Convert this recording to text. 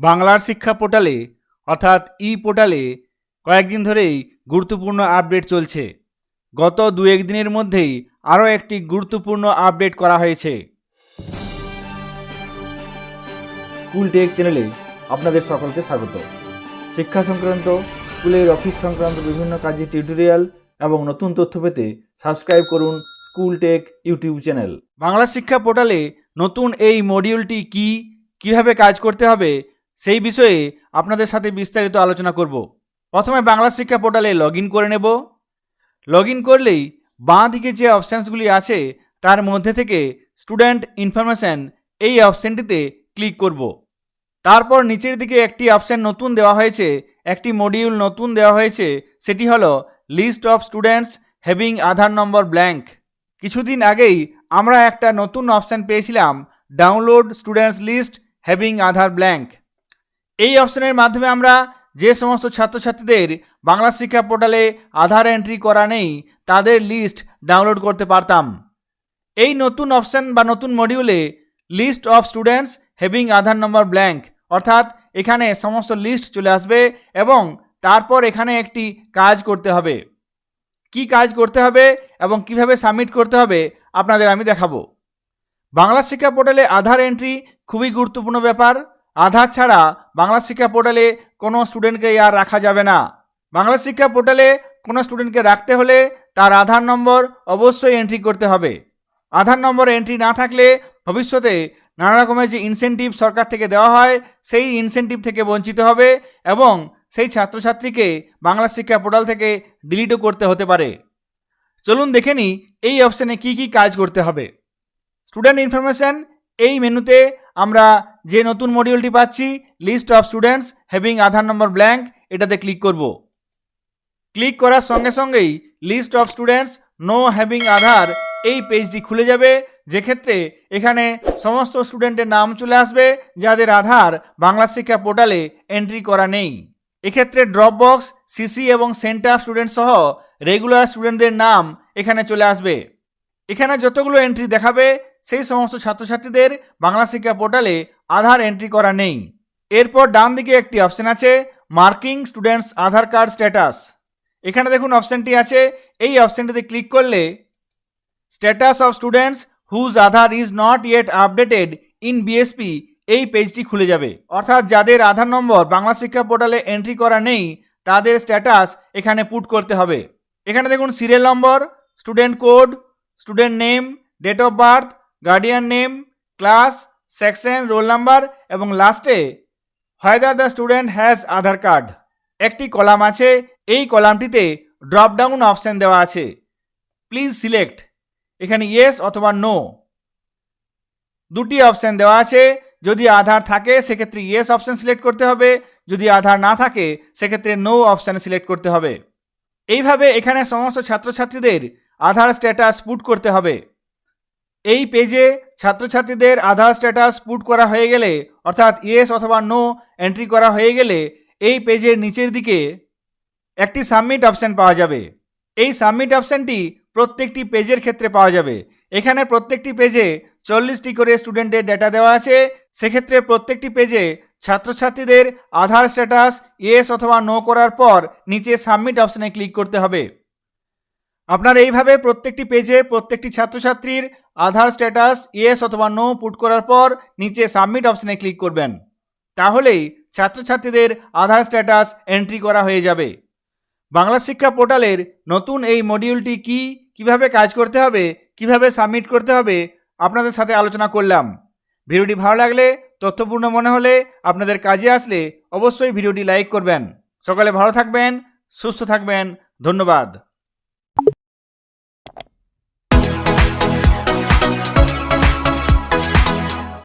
বাংলার শিক্ষা পোর্টালে অর্থাৎ পোর্টালে কয়েকদিন ধরেই গুরুত্বপূর্ণ আপডেট চলছে। গত 2-1 দিনের মধ্যেই আরও একটি গুরুত্বপূর্ণ আপডেট করা হয়েছে। স্কুল টেক চ্যানেলে আপনাদের সকলকে স্বাগত। শিক্ষা সংক্রান্ত, স্কুলের অফিস সংক্রান্ত বিভিন্ন কাজের টিউটোরিয়াল এবং নতুন তথ্য পেতে সাবস্ক্রাইব করুন school take YouTube channel. Bangla শিক্ষা পোর্টালে নতুন এই মডিউলটি কিভাবে কাজ করতে হবে সেই বিষয়ে আপনাদের সাথে বিস্তারিত আলোচনা করব। প্রথমে বাংলা শিক্ষা পোর্টালে লগ ইন করে নেব। লগ ইন করলেই বাঁ দিকে যে অপশানসগুলি আছে তার মধ্যে থেকে স্টুডেন্ট ইনফরমেশান এই অপশানটিতে ক্লিক করব। তারপর নিচের দিকে একটি অপশান নতুন দেওয়া হয়েছে, একটি মডিউল নতুন দেওয়া হয়েছে, সেটি হলো list of students having Aadhaar number blank. কিছুদিন আগেই আমরা একটা নতুন অপশান পেয়েছিলাম, download students list having Aadhaar blank. এই অপশানের মাধ্যমে আমরা যে সমস্ত ছাত্রছাত্রীদের বাংলা শিক্ষা পোর্টালে আধার এন্ট্রি করা নেই তাদের লিস্ট ডাউনলোড করতে পারতাম। এই নতুন অপশান বা নতুন মডিউলে list of students having Aadhaar number blank, অর্থাৎ এখানে সমস্ত লিস্ট চলে আসবে এবং তারপর এখানে একটি কাজ করতে হবে। কি কাজ করতে হবে এবং কিভাবে সাবমিট করতে হবে আপনাদের আমি দেখাবো। বাংলা শিক্ষা পোর্টালে আধার এন্ট্রি খুবই গুরুত্বপূর্ণ ব্যাপার। আধার ছাড়া বাংলা শিক্ষা পোর্টালে কোনো স্টুডেন্টকে আর রাখা যাবে না। বাংলা শিক্ষা পোর্টালে কোনো স্টুডেন্টকে রাখতে হলে তার আধার নম্বর অবশ্যই এন্ট্রি করতে হবে। আধার নম্বর এন্ট্রি না থাকলে ভবিষ্যতে নানা রকমের যে ইনসেনটিভ সরকার থেকে দেওয়া হয় সেই ইনসেনটিভ থেকে বঞ্চিত হবে এবং সেই ছাত্রছাত্রীকে বাংলা শিক্ষা পোর্টাল থেকে ডিলিটও করতে হতে পারে। চলুন দেখে নিই এই অপশানে কি কাজ করতে হবে। স্টুডেন্ট ইনফরমেশান, এই মেনুতে আমরা যে নতুন মডিউলটি পাচ্ছি list of students having Aadhaar number blank, এটাতে ক্লিক করব। ক্লিক করার সঙ্গে সঙ্গেই list of students no having Aadhaar এই পেজটি খুলে যাবে, যেক্ষেত্রে এখানে সমস্ত স্টুডেন্টের নাম চলে আসবে যাদের আধার বাংলা শিক্ষা পোর্টালে এন্ট্রি করা নেই। এক্ষেত্রে ড্রপ বক্স, সিসি এবং সেন্টার স্টুডেন্ট সহ রেগুলার স্টুডেন্টদের নাম এখানে চলে আসবে। এখানে যতগুলো এন্ট্রি দেখাবে সেই সমস্ত ছাত্রছাত্রীদের বাংলা শিক্ষা পোর্টালে আধার এন্ট্রি করা নেই। এরপর ডান দিকে একটি অপশান আছে marking students Aadhaar card status. এখানে দেখুন অপশানটি আছে, এই অপশানটিতে ক্লিক করলে status of students whose Aadhaar is not yet updated in BSP এই পেজটি খুলে যাবে। অর্থাৎ যাদের আধার নম্বর বাংলা শিক্ষা পোর্টালে এন্ট্রি করা নেই তাদের স্ট্যাটাস এখানে পুট করতে হবে। এখানে দেখুন serial number, student code, student name, date of birth, guardian name, class, section, roll number এবং লাস্টে whether the student has Aadhaar card. একটি কলাম আছে, এই কলামটিতে ড্রপ ডাউন অপশান দেওয়া আছে, প্লিজ সিলেক্ট। এখানে ইয়েস অথবা নো দুটি অপশান দেওয়া আছে। যদি আধার থাকে সেক্ষেত্রে ইয়েস অপশান সিলেক্ট করতে হবে, যদি আধার না থাকে সেক্ষেত্রে নো অপশান সিলেক্ট করতে হবে। এইভাবে এখানে সমস্ত ছাত্রছাত্রীদের আধার স্ট্যাটাস পুট করতে হবে। এই পেজে ছাত্রছাত্রীদের আধার স্ট্যাটাস পুট করা হয়ে গেলে, অর্থাৎ ইয়েস অথবা নো এন্ট্রি করা হয়ে গেলে এই পেজের নিচের দিকে একটি সাবমিট অপশান পাওয়া যাবে। এই সাবমিট অপশানটি প্রত্যেকটি পেজের ক্ষেত্রে পাওয়া যাবে। এখানে প্রত্যেকটি পেজে 40টি করে স্টুডেন্টের ডেটা দেওয়া আছে। সেক্ষেত্রে প্রত্যেকটি পেজে ছাত্রছাত্রীদের আধার স্ট্যাটাস ইয়েস অথবা নো করার পর নিচে সাবমিট অপশানে ক্লিক করতে হবে। আপনার এইভাবে প্রত্যেকটি পেজে প্রত্যেকটি ছাত্রছাত্রীর আধার স্ট্যাটাস ইয়েস অথবা নো পুট করার পর নিচে সাবমিট অপশানে ক্লিক করবেন। তাহলেই ছাত্রছাত্রীদের আধার স্ট্যাটাস এন্ট্রি করা হয়ে যাবে। বাংলা শিক্ষা পোর্টালের নতুন এই মডিউলটি কিভাবে কাজ করতে হবে, কিভাবে সাবমিট করতে হবে আপনাদের সাথে আলোচনা করলাম। ভিডিওটি ভালো লাগলে, তথ্যপূর্ণ মনে হলে, আপনাদের কাজে আসলে অবশ্যই ভিডিওটি লাইক করবেন। সকলে ভালো থাকবেন, সুস্থ থাকবেন। ধন্যবাদ।